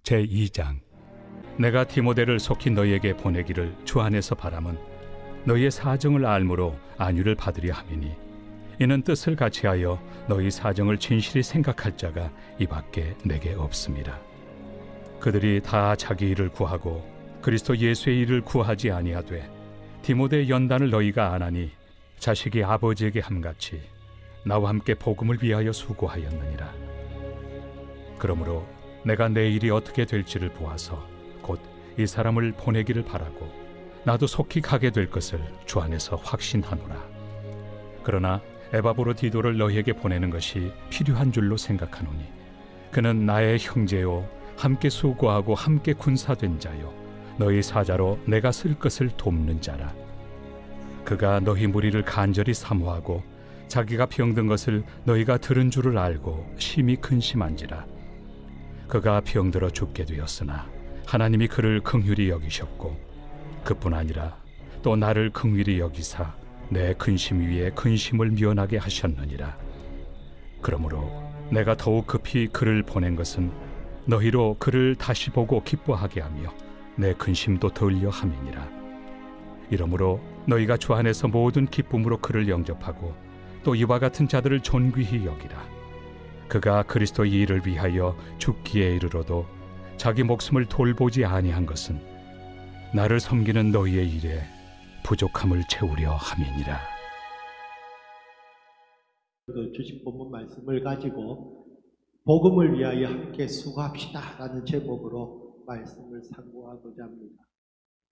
제2장. 내가 디모데를 속히 너희에게 보내기를 주 안에서 바람은 너희의 사정을 알므로 안위를 받으려 함이니, 이는 뜻을 같이하여 너희 사정을 진실히 생각할 자가 이밖에 내게 없습니다. 그들이 다 자기 일을 구하고 그리스도 예수의 일을 구하지 아니하되 디모데의 연단을 너희가 안하니 자식이 아버지에게 함같이 나와 함께 복음을 위하여 수고하였느니라. 그러므로 내가 내 일이 어떻게 될지를 보아서 곧 이 사람을 보내기를 바라고 나도 속히 가게 될 것을 주 안에서 확신하노라. 그러나 에바브로디도를 너희에게 보내는 것이 필요한 줄로 생각하노니, 그는 나의 형제요 함께 수고하고 함께 군사된 자요 너희 사자로 내가 쓸 것을 돕는 자라. 그가 너희 무리를 간절히 사모하고 자기가 병든 것을 너희가 들은 줄을 알고 심히 근심한지라. 그가 병들어 죽게 되었으나 하나님이 그를 긍휼히 여기셨고, 그뿐 아니라 또 나를 긍휼히 여기사 내 근심 위에 근심을 면하게 하셨느니라. 그러므로 내가 더욱 급히 그를 보낸 것은 너희로 그를 다시 보고 기뻐하게 하며 내 근심도 덜려 함이니라. 이러므로 너희가 주 안에서 모든 기쁨으로 그를 영접하고 또 이와 같은 자들을 존귀히 여기라. 그가 그리스도의 일을 위하여 죽기에 이르러도 자기 목숨을 돌보지 아니한 것은 나를 섬기는 너희의 일에 부족함을 채우려 함이니라. 그 주신 본문 말씀을 가지고 복음을 위하여 함께 수고합시다 라는 제목으로 말씀을 상고하고자 합니다.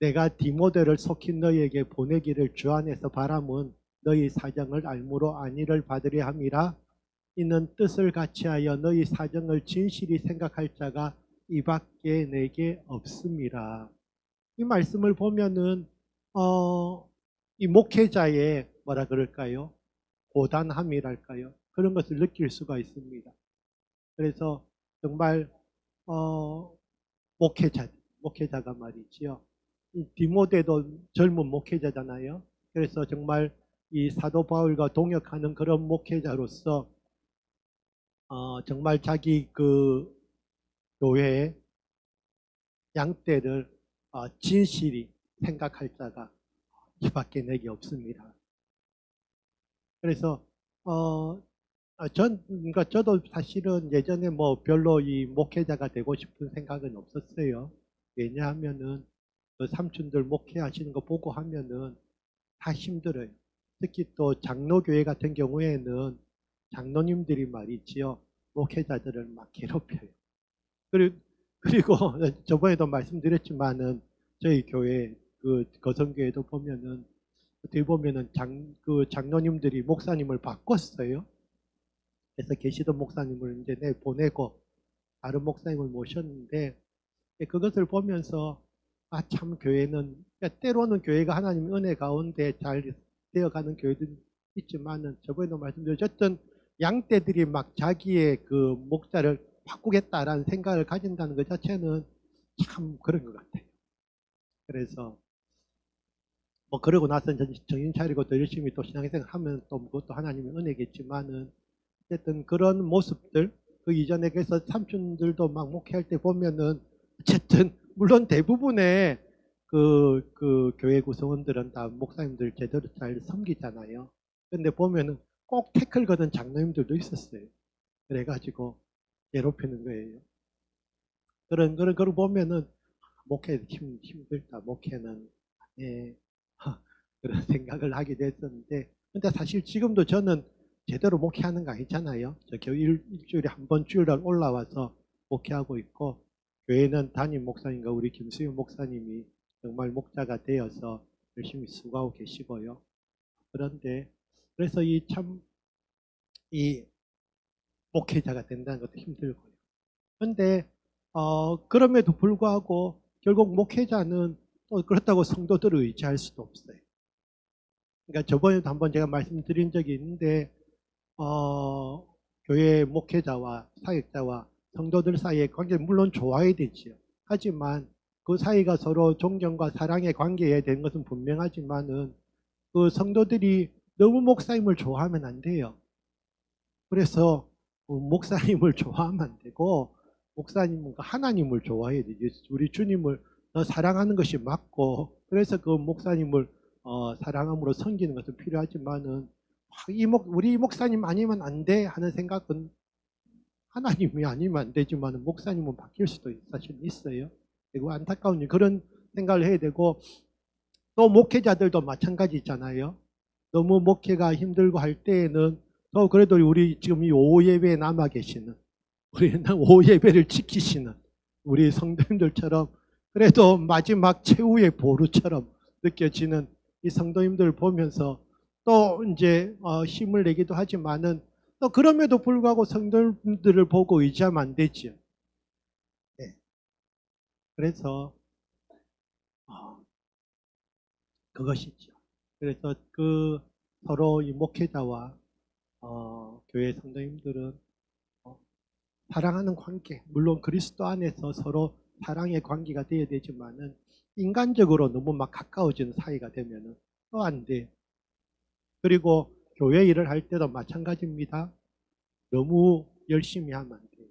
내가 디모데를 속히 너희에게 보내기를 주 안에서 바람은 너희 사정을 알므로 안위를 받으려 함이라. 이는 뜻을 같이하여 너희 사정을 진실히 생각할 자가 이밖에 내게 없습니다. 이 말씀을 보면은 이 목회자의 뭐라 그럴까요? 고단함이랄까요? 그런 것을 느낄 수가 있습니다. 그래서 정말 목회자가 말이지요. 이 디모데도 젊은 목회자잖아요. 그래서 정말 이 사도 바울과 동역하는 그런 목회자로서 정말 자기 그 교회의 양떼를 진실히 생각할 자가 이밖에 내게 없습니다. 그래서 그러니까 저도 사실은 예전에 뭐 별로 이 목회자가 되고 싶은 생각은 없었어요. 왜냐하면은 그 삼촌들 목회하시는 거 보고 하면은 다 힘들어요. 특히 또 장로교회 같은 경우에는 장로님들이 말이지요, 목회자들을 막 괴롭혀요. 그리고 저번에도 말씀드렸지만은 저희 교회 그 거성교회도 보면은 어떻게 보면은 그 장로님들이 목사님을 바꿨어요. 그래서 계시던 목사님을 이제 내보내고 다른 목사님을 모셨는데, 그것을 보면서 참 교회는, 그러니까 때로는 교회가 하나님의 은혜 가운데 잘 되어가는 교회도 있지만은, 저번에도 말씀드렸던 양떼들이 막 자기의 그 목자를 바꾸겠다라는 생각을 가진다는 것 자체는 참 그런 것 같아요. 그래서 뭐 그러고 나서 정신 차리고 더 열심히 또 신앙생활 하면 또 그것도 하나님의 은혜겠지만은, 어쨌든 그런 모습들, 그 이전에 그래서 삼촌들도 막 목회할 때 보면은 어쨌든 물론 대부분의 그 교회 구성원들은 다 목사님들 제대로 잘 섬기잖아요. 근데 보면은 꼭 태클 거는 장로님들도 있었어요. 그래가지고 괴롭히는 거예요. 그런 걸 보면은 목회 힘들다. 목회는 그런 생각을 하게 됐었는데, 근데 사실 지금도 저는 제대로 목회하는 거 아니잖아요. 저 겨우 일주일에 한 번 주일날 올라와서 목회하고 있고, 교회는 담임 목사님과 우리 김수영 목사님이 정말 목자가 되어서 열심히 수고하고 계시고요. 그런데 그래서 이 목회자가 된다는 것도 힘들고요. 그런데 그럼에도 불구하고 결국 목회자는 또 그렇다고 성도들을 의지할 수도 없어요. 그러니까 저번에도 한번 제가 말씀드린 적이 있는데, 교회 목회자와 사역자와 성도들 사이의 관계는 물론 좋아야 되지요. 하지만 그 사이가 서로 존경과 사랑의 관계에 되는 것은 분명하지만은, 그 성도들이 너무 목사님을 좋아하면 안 돼요. 그래서 목사님을 좋아하면 안 되고, 목사님은 하나님을 좋아해야 되지. 우리 주님을 사랑하는 것이 맞고, 그래서 그 목사님을 사랑함으로 섬기는 것은 필요하지만은 우리 목사님 아니면 안 돼 하는 생각은 하나님이 아니면 안 되지만 목사님은 바뀔 수도 사실 있어요. 그리고 안타까운 일, 그런 생각을 해야 되고, 또 목회자들도 마찬가지잖아요. 너무 목회가 힘들고 할 때에는 또 그래도 우리 지금 이 오후 예배에 남아 계시는, 우리 오후 예배를 지키시는 우리 성도님들처럼 그래도 마지막 최후의 보루처럼 느껴지는 이 성도님들을 보면서 또 이제 힘을 내기도 하지만은 또 그럼에도 불구하고 성도님들을 보고 의지하면 안 되지요. 네. 그래서 그것이죠. 그래서 그 서로 이 목회자와 교회 성도님들은 사랑하는 관계, 물론 그리스도 안에서 서로 사랑의 관계가 되어야 되지만은 인간적으로 너무 막 가까워지는 사이가 되면은 또 안 돼. 그리고 교회 일을 할 때도 마찬가지입니다. 너무 열심히 하면 안 돼요.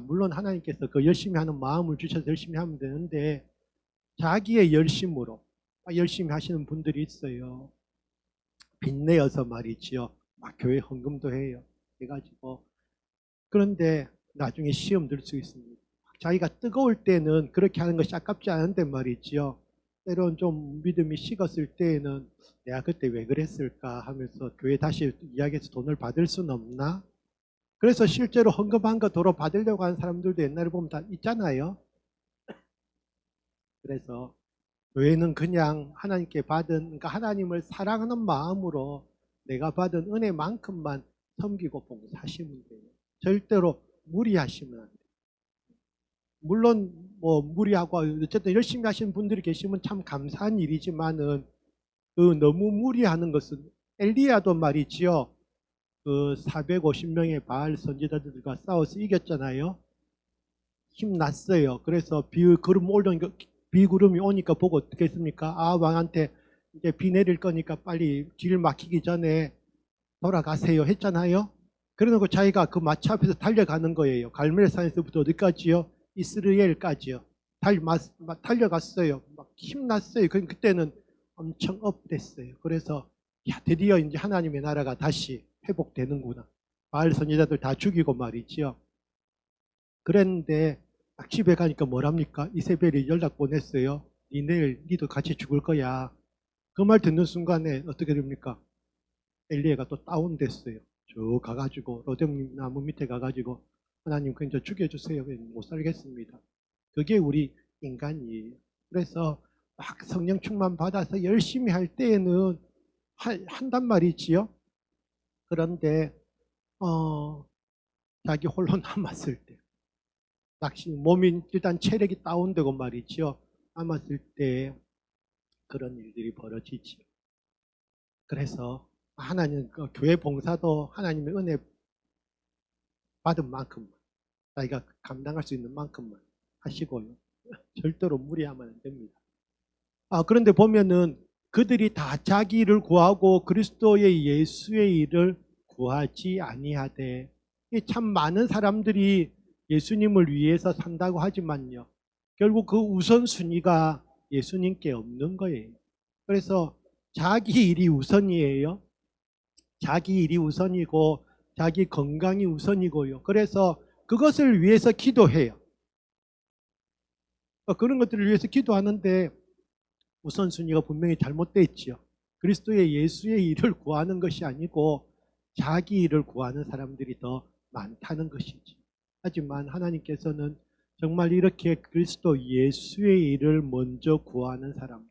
물론 하나님께서 그 열심히 하는 마음을 주셔서 열심히 하면 되는데 자기의 열심으로 열심히 하시는 분들이 있어요. 빚내어서 말이지요. 막 교회 헌금도 해요. 해가지고 그런데 나중에 시험 들 수 있습니다. 자기가 뜨거울 때는 그렇게 하는 것이 아깝지 않은데 말이지요. 때론 좀 믿음이 식었을 때에는 내가 그때 왜 그랬을까 하면서 교회 다시 이야기해서 돈을 받을 수는 없나? 그래서 실제로 헌금한 거 도로 받으려고 하는 사람들도 옛날에 보면 다 있잖아요. 그래서 교회는 그냥 하나님께 받은, 그러니까 하나님을 사랑하는 마음으로 내가 받은 은혜만큼만 섬기고 봉사하시면 돼요. 절대로 무리하시면 안 돼요. 물론 뭐 무리하고 어쨌든 열심히 하시는 분들이 계시면 참 감사한 일이지만은 그 너무 무리하는 것은 엘리야도 말이지요. 그 450명의 바알 선지자들과 싸워서 이겼잖아요. 힘났어요. 그래서 비구름이 오니까 보고 어떻게 했습니까? 왕한테 이제 비 내릴 거니까 빨리 길 막히기 전에 돌아가세요 했잖아요. 그래놓고 자기가 그 마차 앞에서 달려가는 거예요. 갈멜산에서부터 어디까지요? 이스라엘까지요. 달려갔어요. 막 힘났어요. 그때는 엄청 업됐어요. 그래서 드디어 이제 하나님의 나라가 다시 회복되는구나. 바알 선지자들 다 죽이고 말이지요. 그랬는데 딱 집에 가니까 뭐랍니까? 이세벨이 연락 보냈어요. 니도 같이 죽을 거야. 그 말 듣는 순간에 어떻게 됩니까? 엘리야가 또 다운됐어요. 쭉 가가지고 로뎀나무 밑에 가가지고 하나님 그냥 저 죽여주세요. 못 살겠습니다. 그게 우리 인간이에요. 그래서 막 성령 충만 받아서 열심히 할 때에는 한단 말이지요. 그런데 자기 홀로 남았을 때 몸이 일단 체력이 다운되고 말이지요. 남았을 때 그런 일들이 벌어지지요. 그래서 하나님 교회 봉사도 하나님의 은혜 받은 만큼만 자기가 감당할 수 있는 만큼만 하시고요. 절대로 무리하면 안 됩니다. 그런데 보면은 그들이 다 자기 일을 구하고 그리스도의 예수의 일을 구하지 아니하되, 참 많은 사람들이 예수님을 위해서 산다고 하지만요. 결국 그 우선순위가 예수님께 없는 거예요. 그래서 자기 일이 우선이에요. 자기 일이 우선이고 자기 건강이 우선이고요. 그래서 그것을 위해서 기도해요. 그런 것들을 위해서 기도하는데 우선순위가 분명히 잘못되어 있지요. 그리스도의 예수의 일을 구하는 것이 아니고 자기 일을 구하는 사람들이 더 많다는 것이지. 하지만 하나님께서는 정말 이렇게 그리스도 예수의 일을 먼저 구하는 사람,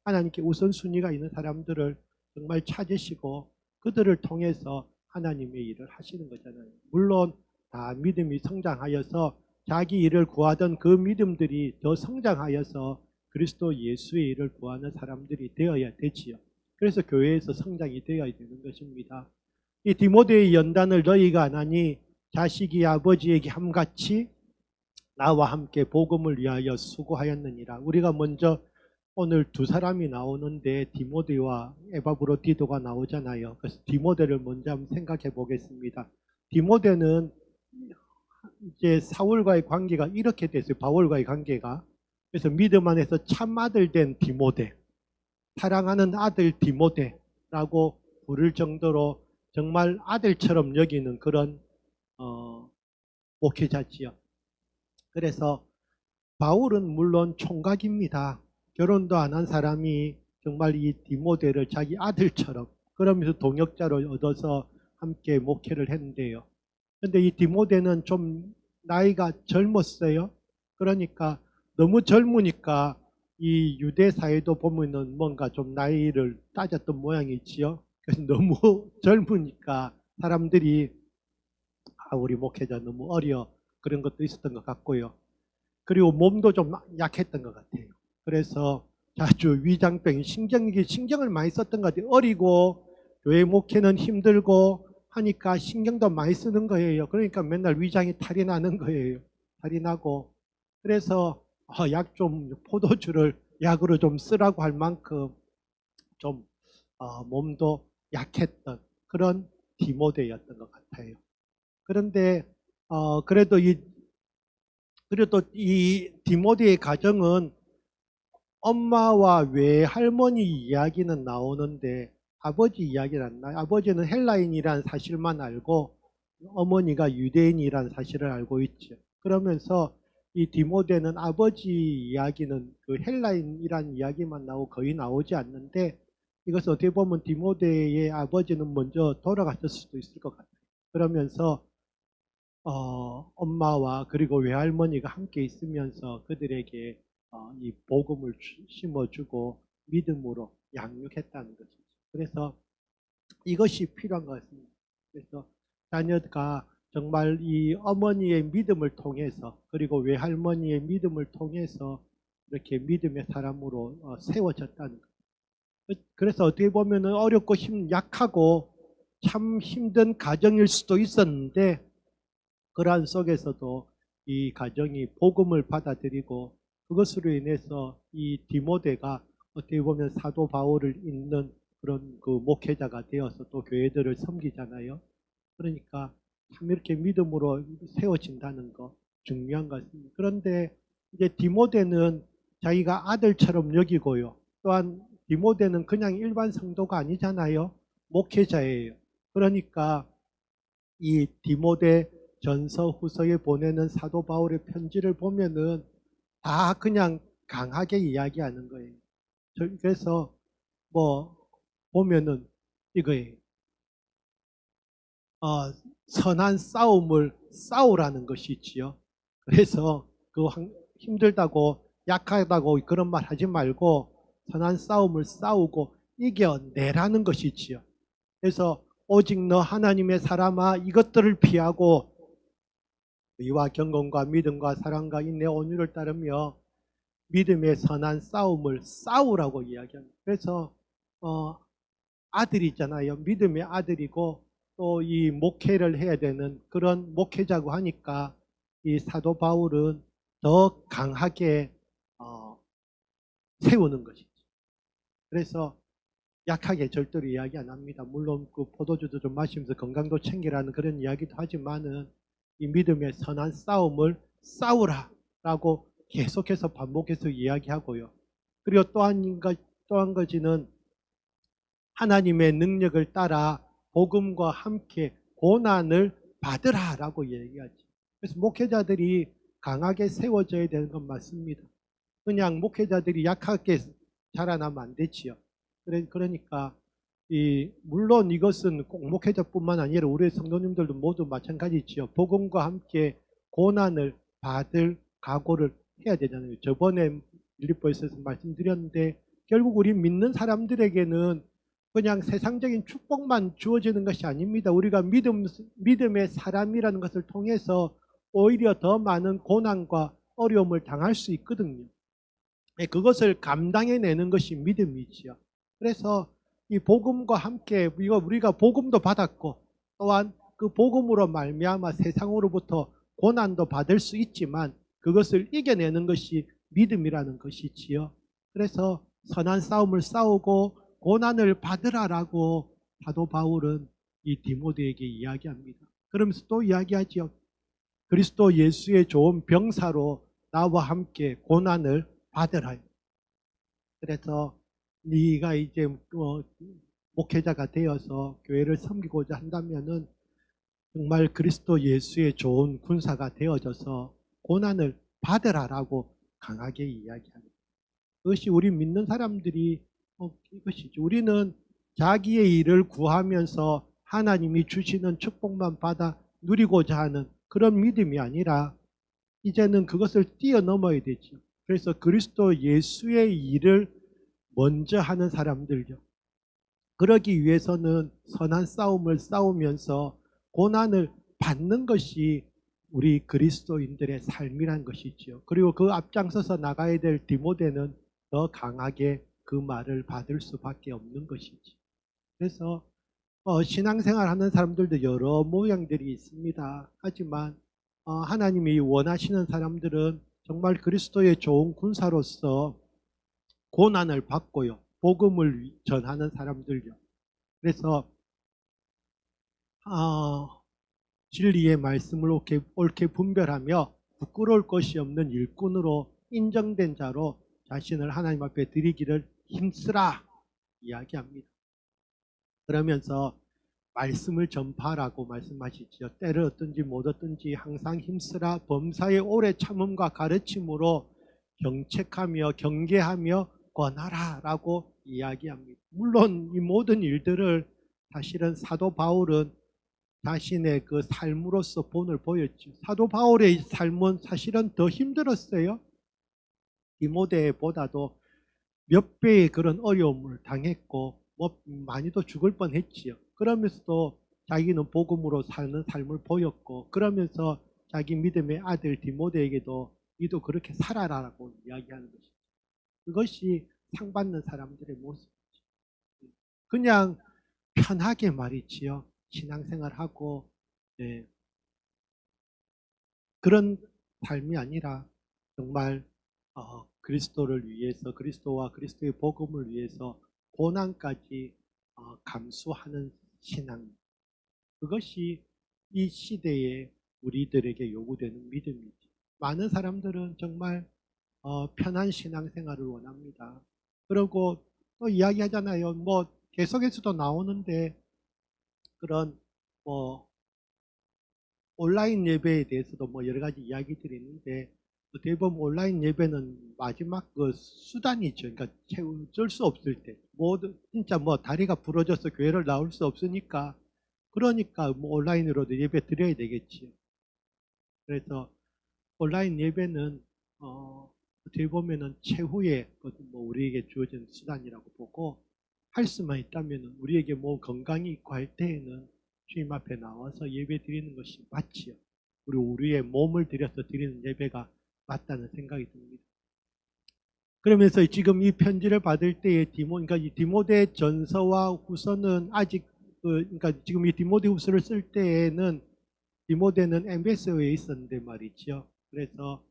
하나님께 우선순위가 있는 사람들을 정말 찾으시고 그들을 통해서 하나님의 일을 하시는 거잖아요. 물론 다 믿음이 성장하여서 자기 일을 구하던 그 믿음들이 더 성장하여서 그리스도 예수의 일을 구하는 사람들이 되어야 되지요. 그래서 교회에서 성장이 되어야 되는 것입니다. 이 디모데의 연단을 너희가 안 하니 자식이 아버지에게 함같이 나와 함께 복음을 위하여 수고하였느니라. 우리가 먼저 오늘 두 사람이 나오는데 디모데와 에바브로디도가 나오잖아요. 그래서 디모데를 먼저 한번 생각해 보겠습니다. 디모데는 이제 사울과의 관계가 이렇게 됐어요. 바울과의 관계가. 그래서 믿음 안에서 참 아들 된 디모데, 사랑하는 아들 디모데라고 부를 정도로 정말 아들처럼 여기는 그런 목회자지요. 그래서 바울은 물론 총각입니다. 결혼도 안 한 사람이 정말 이 디모데를 자기 아들처럼 그러면서 동역자로 얻어서 함께 목회를 했는데요. 근데 이 디모데는 좀 나이가 젊었어요. 그러니까 너무 젊으니까 이 유대 사회도 보면은 뭔가 좀 나이를 따졌던 모양이지요. 그래서 너무 젊으니까 사람들이 우리 목회자 너무 어려 그런 것도 있었던 것 같고요. 그리고 몸도 좀 약했던 것 같아요. 그래서 자주 위장병, 신경을 많이 썼던 것 같아요. 어리고 교회 목회는 힘들고 하니까 신경도 많이 쓰는 거예요. 그러니까 맨날 위장이 탈이 나는 거예요. 탈이 나고 그래서 약 좀 포도주를 약으로 좀 쓰라고 할 만큼 좀 몸도 약했던 그런 디모데였던 것 같아요. 그런데 그래도 이 디모데의 가정은 엄마와 외할머니 이야기는 나오는데 아버지 이야기는 안 나요. 아버지는 헬라인이라는 사실만 알고 어머니가 유대인이라는 사실을 알고 있죠. 그러면서 이 디모데는 아버지 이야기는 그 헬라인이라는 이야기만 나오고 거의 나오지 않는데 이것은 어떻게 보면 디모데의 아버지는 먼저 돌아갔을 수도 있을 것 같아요. 그러면서 엄마와 그리고 외할머니가 함께 있으면서 그들에게 이 복음을 심어주고 믿음으로 양육했다는 것이죠. 그래서 이것이 필요한 것 같습니다. 그래서 자녀가 정말 이 어머니의 믿음을 통해서 그리고 외할머니의 믿음을 통해서 이렇게 믿음의 사람으로 세워졌다는 것. 그래서 어떻게 보면 어렵고 약하고 참 힘든 가정일 수도 있었는데 그러한 속에서도 이 가정이 복음을 받아들이고 그것으로 인해서 이 디모데가 어떻게 보면 사도 바울을 잇는 그런 그 목회자가 되어서 또 교회들을 섬기잖아요. 그러니까 참 이렇게 믿음으로 세워진다는 거 중요한 것 같습니다. 그런데 이제 디모데는 자기가 아들처럼 여기고요. 또한 디모데는 그냥 일반 성도가 아니잖아요. 목회자예요. 그러니까 이 디모데 전서 후서에 보내는 사도 바울의 편지를 보면은 다 그냥 강하게 이야기하는 거예요. 그래서 뭐 보면은 이거예요. 선한 싸움을 싸우라는 것이지요. 그래서 그 힘들다고 약하다고 그런 말 하지 말고 선한 싸움을 싸우고 이겨내라는 것이지요. 그래서 오직 너 하나님의 사람아 이것들을 피하고 의와 경건과 믿음과 사랑과 인내 온유를 따르며 믿음의 선한 싸움을 싸우라고 이야기합니다. 그래서 아들이잖아요. 믿음의 아들이고 또 이 목회를 해야 되는 그런 목회자고 하니까 이 사도 바울은 더 강하게 세우는 것이죠. 그래서 약하게 절대로 이야기 안 합니다. 물론 그 포도주도 좀 마시면서 건강도 챙기라는 그런 이야기도 하지만은 이 믿음의 선한 싸움을 싸우라라고 계속해서 반복해서 이야기하고요. 그리고 또 한 가지는 하나님의 능력을 따라 복음과 함께 고난을 받으라라고 얘기하죠. 그래서 목회자들이 강하게 세워져야 되는 건 맞습니다. 그냥 목회자들이 약하게 자라나면 안 되지요. 그러니까 물론 이것은 꼭 목회자뿐만 아니라 우리 성도님들도 모두 마찬가지지요. 복음과 함께 고난을 받을 각오를 해야 되잖아요. 저번에 빌립보에서 말씀드렸는데 결국 우리 믿는 사람들에게는 그냥 세상적인 축복만 주어지는 것이 아닙니다. 우리가 믿음의 사람이라는 것을 통해서 오히려 더 많은 고난과 어려움을 당할 수 있거든요. 그것을 감당해내는 것이 믿음이지요. 그래서 이 복음과 함께 우리가 복음도 받았고 또한 그 복음으로 말미암아 세상으로부터 고난도 받을 수 있지만 그것을 이겨내는 것이 믿음이라는 것이지요. 그래서 선한 싸움을 싸우고 고난을 받으라라고 사도 바울은 이 디모데에게 이야기합니다. 그러면서 또 이야기하지요. 그리스도 예수의 좋은 병사로 나와 함께 고난을 받으라. 그래서 네가 이제 목회자가 되어서 교회를 섬기고자 한다면은 정말 그리스도 예수의 좋은 군사가 되어져서 고난을 받으라라고 강하게 이야기합니다. 그것이 우리 믿는 사람들이 이것이죠. 우리는 자기의 일을 구하면서 하나님이 주시는 축복만 받아 누리고자 하는 그런 믿음이 아니라 이제는 그것을 뛰어넘어야 되죠. 그래서 그리스도 예수의 일을 먼저 하는 사람들요. 그러기 위해서는 선한 싸움을 싸우면서 고난을 받는 것이 우리 그리스도인들의 삶이란 것이죠. 그리고 그 앞장서서 나가야 될 디모데는 더 강하게 그 말을 받을 수밖에 없는 것이지. 그래서 신앙생활 하는 사람들도 여러 모양들이 있습니다. 하지만 하나님이 원하시는 사람들은 정말 그리스도의 좋은 군사로서 고난을 받고요. 복음을 전하는 사람들요. 그래서 진리의 말씀을 옳게 분별하며 부끄러울 것이 없는 일꾼으로 인정된 자로 자신을 하나님 앞에 드리기를 힘쓰라 이야기합니다. 그러면서 말씀을 전파하라고 말씀하시지요. 때를 얻든지 못 얻든지 항상 힘쓰라. 범사의 오래 참음과 가르침으로 경책하며 경계하며 권하라 라고 이야기합니다. 물론 이 모든 일들을 사실은 사도 바울은 자신의 그 삶으로서 본을 보였죠. 사도 바울의 삶은 사실은 더 힘들었어요. 디모데보다도 몇 배의 그런 어려움을 당했고 많이도 죽을 뻔했지요. 그러면서도 자기는 복음으로 사는 삶을 보였고 그러면서 자기 믿음의 아들 디모데에게도 이도 그렇게 살아라라고 이야기하는 것이죠. 그것이 상받는 사람들의 모습이죠. 그냥 편하게 말이지요. 신앙생활하고 그런 삶이 아니라 정말 그리스도를 위해서 그리스도와 그리스도의 복음을 위해서 고난까지 감수하는 신앙. 그것이 이 시대에 우리들에게 요구되는 믿음이지. 많은 사람들은 정말 편한 신앙생활을 원합니다. 그리고 또 이야기하잖아요. 뭐 계속해서도 나오는데 그런 온라인 예배에 대해서도 여러 가지 이야기들이 있는데 대부분 온라인 예배는 마지막 그 수단이죠. 그러니까 어쩔 수 없을 때 진짜 다리가 부러져서 교회를 나올 수 없으니까 그러니까 온라인으로도 예배 드려야 되겠지요. 그래서 온라인 예배는 어떻게 보면은 최후의 우리에게 주어진 수단이라고 보고 할 수만 있다면 우리에게 건강이 있고 할 때에는 주님 앞에 나와서 예배 드리는 것이 맞지요. 우리의 몸을 들여서 드리는 예배가 맞다는 생각이 듭니다. 그러면서 지금 이 편지를 받을 때에 그러니까 이 디모데 전서와 후서는 아직 그러니까 지금 이 디모데 후서를 쓸 때에는 디모데는 엠베소에 있었는데 말이죠. 그래서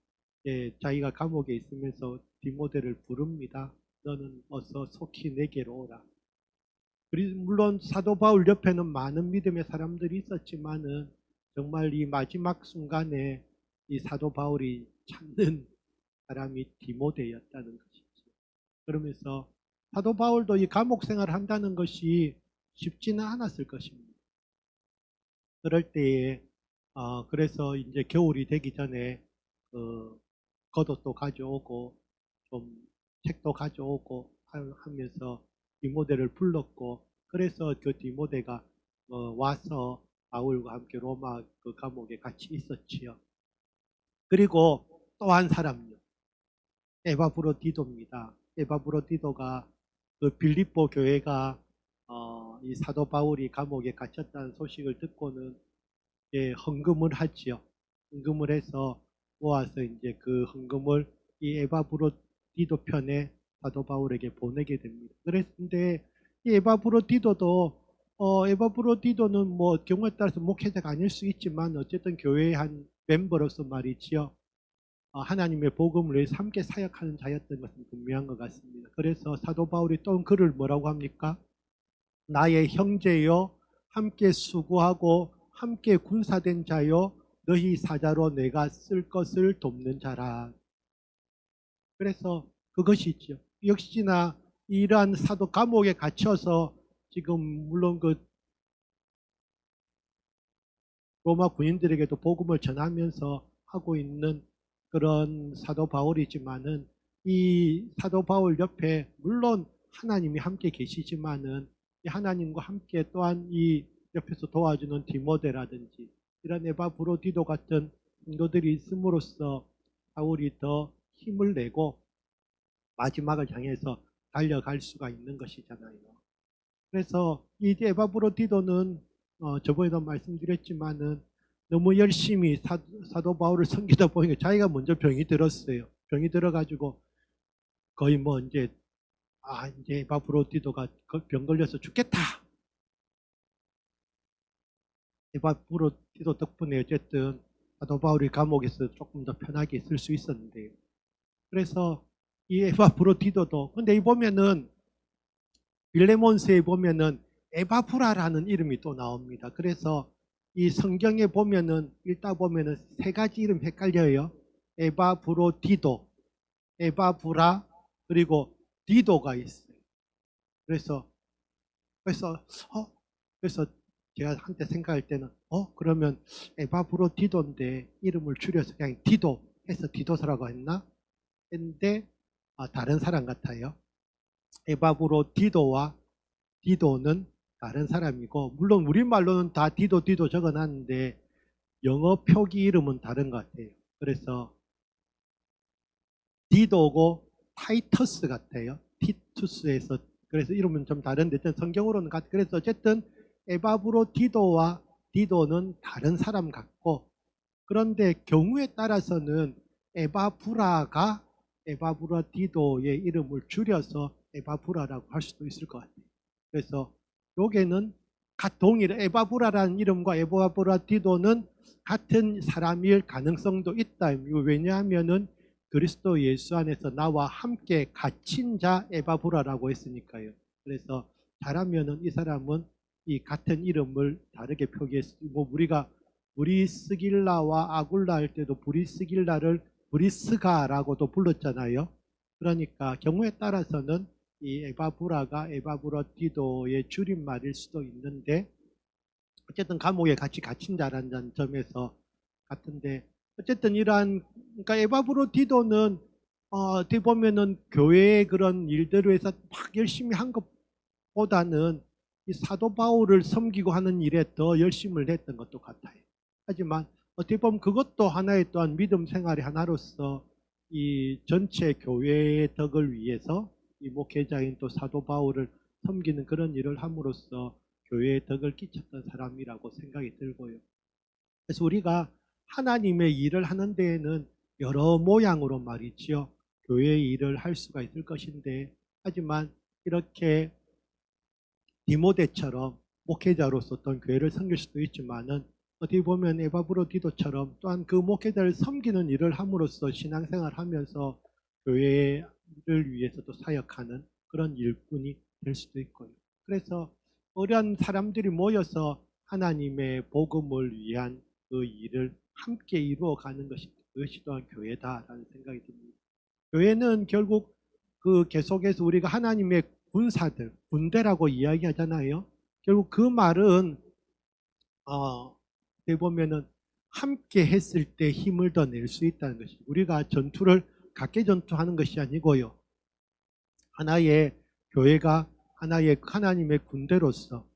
자기가 감옥에 있으면서 디모데를 부릅니다. 너는 어서 속히 내게로 오라. 물론 사도 바울 옆에는 많은 믿음의 사람들이 있었지만은 정말 이 마지막 순간에 이 사도 바울이 찾는 사람이 디모데였다는 것이죠. 그러면서 사도 바울도 이 감옥 생활을 한다는 것이 쉽지는 않았을 것입니다. 그럴 때에 그래서 이제 겨울이 되기 전에 겉옷도 가져오고 좀 책도 가져오고 하면서 디모데를 불렀고 그래서 그 디모데가 와서 바울과 함께 로마 그 감옥에 같이 있었지요. 그리고 또 한 사람요. 에바브로디도입니다. 에바브로디도가 그 빌립보 교회가 이 사도 바울이 감옥에 갇혔다는 소식을 듣고는 헌금을 하지요. 헌금을 해서 모아서 이제 그 헌금을 이 에바브로디도 편에 사도 바울에게 보내게 됩니다. 그랬는데 이 에바브로디도는 경우에 따라서 목회자가 아닐 수 있지만 어쨌든 교회의 한 멤버로서 말이지요. 하나님의 복음을 위해서 함께 사역하는 자였던 것은 분명한 것 같습니다. 그래서 사도 바울이 또 그를 뭐라고 합니까? 나의 형제여 함께 수고하고 함께 군사된 자여 너희 사자로 내가 쓸 것을 돕는 자라. 그래서 그것이죠. 역시나 이러한 사도 감옥에 갇혀서 지금 물론 그 로마 군인들에게도 복음을 전하면서 하고 있는 그런 사도 바울이지만은 이 사도 바울 옆에 물론 하나님이 함께 계시지만은 이 하나님과 함께 또한 이 옆에서 도와주는 디모데라든지 이런 에바브로디도 같은 성도들이 있음으로써 바울이 더 힘을 내고 마지막을 향해서 달려갈 수가 있는 것이잖아요. 그래서 이 에바브로디도는 저번에도 말씀드렸지만은 너무 열심히 사도 바울을 섬기다 보니까 자기가 먼저 병이 들었어요. 병이 들어가지고 거의 뭐 이제 이제 에바브로디도가 병 걸려서 죽겠다. 에바브로디도 덕분에 어쨌든 사도 바울이 감옥에서 조금 더 편하게 있을 수 있었는데요. 그래서 이 에바브로디도도 근데 이 보면은 빌레몬스에 보면은 에바브라라는 이름이 또 나옵니다. 그래서 이 성경에 보면은 읽다 보면은 세 가지 이름 헷갈려요. 에바브로디도, 에바브라 그리고 디도가 있어요. 그래서 어 그래서 제가 한때 생각할 때는 그러면 에바브로디도인데 이름을 줄여서 그냥 디도 해서 디도서라고 했나? 했는데 다른 사람 같아요. 에바브로디도와 디도는 다른 사람이고 물론 우리말로는 다 디도 적어놨는데 영어 표기 이름은 다른 것 같아요. 그래서 디도고 타이터스 같아요. 티투스에서 그래서 이름은 좀 다른데 성경으로는 그래서 어쨌든 에바브로 디도와 디도는 다른 사람 같고 그런데 경우에 따라서는 에바브라가 에바브라 디도의 이름을 줄여서 에바브라라고 할 수도 있을 것 같아요. 그래서 여기는 동일 에바브라라는 이름과 에바브라 디도는 같은 사람일 가능성도 있다. 왜냐하면은 그리스도 예수 안에서 나와 함께 갇힌 자 에바브라라고 했으니까요. 그래서 잘하면은 이 사람은 이 같은 이름을 다르게 표기했습니다. 뭐 우리가 브리스길라와 아굴라 할 때도 브리스길라를 브리스가라고도 불렀잖아요. 그러니까 경우에 따라서는 이 에바브라가 에바브라디도의 줄임말일 수도 있는데 어쨌든 감옥에 같이 갇힌 자라는 점에서 같은데 어쨌든 이러한 그러니까 에바브로디도는 어떻게 보면은 교회의 그런 일들을 해서 막 열심히 한 것보다는 이 사도 바울을 섬기고 하는 일에 더 열심을 했던 것도 같아요. 하지만 어떻게 보면 그것도 하나의 또한 믿음 생활의 하나로서 이 전체 교회의 덕을 위해서 이 목회자인 또 사도 바울을 섬기는 그런 일을 함으로써 교회에 덕을 끼쳤던 사람이라고 생각이 들고요. 그래서 우리가 하나님의 일을 하는 데에는 여러 모양으로 말이지요. 교회의 일을 할 수가 있을 것인데 하지만 이렇게 디모데처럼 목회자로서 어떤 교회를 섬길 수도 있지만은 어떻게 보면 에바브로디도처럼 또한 그 목회자를 섬기는 일을 함으로써 신앙생활을 하면서 교회를 위해서도 사역하는 그런 일꾼이 될 수도 있고요. 그래서 어려운 사람들이 모여서 하나님의 복음을 위한 그 일을 함께 이루어가는 것이 그것이 또한 교회다라는 생각이 듭니다. 교회는 결국 그 계속해서 우리가 하나님의 군사들, 군대라고 이야기하잖아요. 결국 그 말은 어떻게 보면은 함께 했을 때 힘을 더 낼 수 있다는 것이 우리가 전투를 각계 전투하는 것이 아니고요. 하나의 교회가 하나의 하나님의 군대로서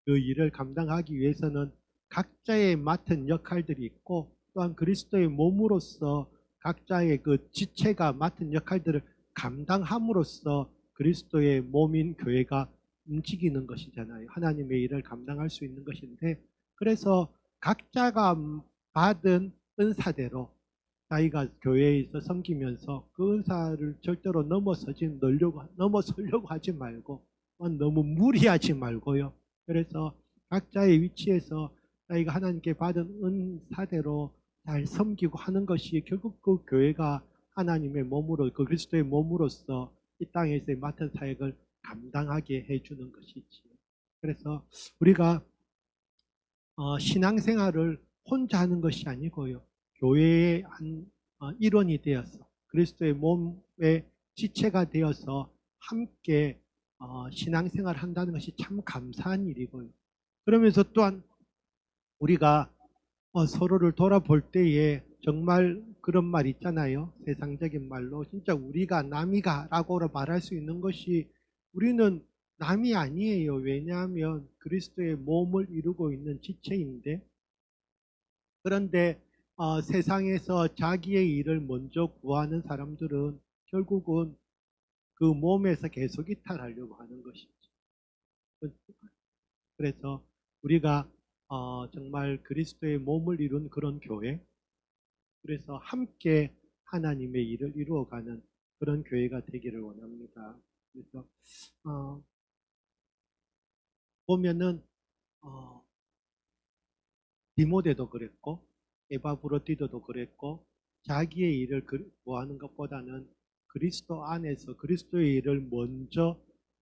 그 일을 감당하기 위해서는 각자의 맡은 역할들이 있고 또한 그리스도의 몸으로서 각자의 그 지체가 맡은 역할들을 감당함으로써 그리스도의 몸인 교회가 움직이는 것이잖아요. 하나님의 일을 감당할 수 있는 것인데 그래서 각자가 받은 은사대로 자기가 교회에 있어 섬기면서 그 은사를 절대로 넘어서려고 하지 말고 너무 무리하지 말고요. 그래서 각자의 위치에서 자기가 하나님께 받은 은사대로 잘 섬기고 하는 것이 결국 그 교회가 하나님의 몸으로 그 그리스도의 몸으로서 이 땅에서의 맡은 사역을 감당하게 해주는 것이지요. 그래서 우리가 신앙생활을 혼자 하는 것이 아니고요. 교회의 한 일원이 되어서 그리스도의 몸의 지체가 되어서 함께 신앙생활 한다는 것이 참 감사한 일이고요. 그러면서 또한 우리가 서로를 돌아볼 때에 정말 그런 말 있잖아요. 세상적인 말로 진짜 우리가 남이가라고 말할 수 있는 것이 우리는 남이 아니에요. 왜냐하면 그리스도의 몸을 이루고 있는 지체인데 그런데 세상에서 자기의 일을 먼저 구하는 사람들은 결국은 그 몸에서 계속 이탈하려고 하는 것이죠. 그래서 우리가 정말 그리스도의 몸을 이룬 그런 교회, 그래서 함께 하나님의 일을 이루어가는 그런 교회가 되기를 원합니다. 그래서 어, 보면은 디모데도 그랬고 에바브로디도도 그랬고 자기의 일을 구하는 것보다는 그리스도 안에서 그리스도의 일을 먼저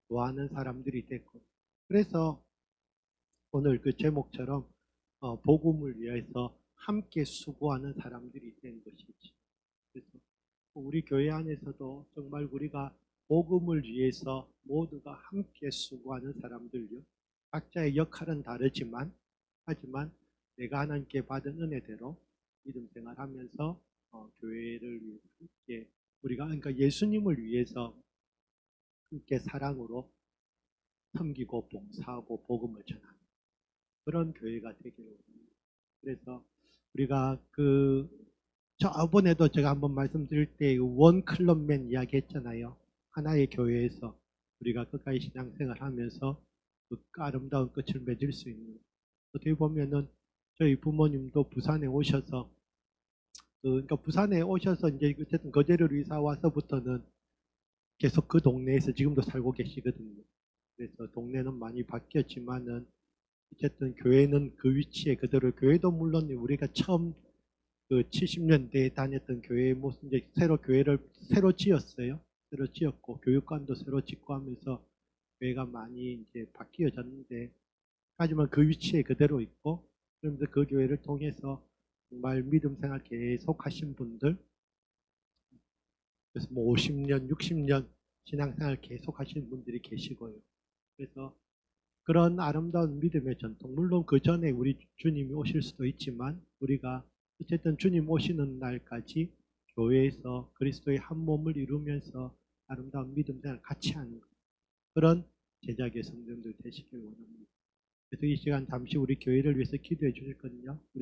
구하는 사람들이 됐고 그래서 오늘 그 제목처럼 복음을 위해서 함께 수고하는 사람들이 된 것이지. 그래서 우리 교회 안에서도 정말 우리가 복음을 위해서 모두가 함께 수고하는 사람들요. 각자의 역할은 다르지만 하지만 내가 하나님께 받은 은혜대로 믿음 생활하면서 교회를 위해서 함께 우리가 그러니까 예수님을 위해서 함께 사랑으로 섬기고 봉사하고 복음을 전하는 그런 교회가 되기를 원합니다. 그래서 우리가 저번에도 제가 한번 말씀드릴 때 원 클럽맨 이야기 했잖아요. 하나의 교회에서 우리가 끝까지 신앙생활 하면서 그 아름다운 끝을 맺을 수 있는 어떻게 보면은 저희 부모님도 부산에 오셔서 그러니까 부산에 오셔서 이제 어쨌든 거제를 이사 와서부터는 계속 그 동네에서 지금도 살고 계시거든요. 그래서 동네는 많이 바뀌었지만은 어쨌든 교회는 그 위치에 그대로 교회도 물론 우리가 처음 그 70년대에 다녔던 교회의 모습 이제 새로 교회를 새로 지었어요. 새로 지었고 교육관도 새로 짓고 하면서 교회가 많이 이제 바뀌어졌는데 하지만 그 위치에 그대로 있고 그러면서 그 교회를 통해서 정말 믿음 생활 계속 하신 분들 그래서 뭐 50년, 60년 신앙생활 계속 하시는 분들이 계시고요. 그래서 그런 아름다운 믿음의 전통 물론 그 전에 우리 주님이 오실 수도 있지만 우리가 어쨌든 주님 오시는 날까지 교회에서 그리스도의 한 몸을 이루면서 아름다운 믿음 생활 같이 하는 그런 제자의 성도들 되시길 원합니다. 그래서 이 시간 잠시 우리 교회를 위해서 기도해 주실 거든요. 우리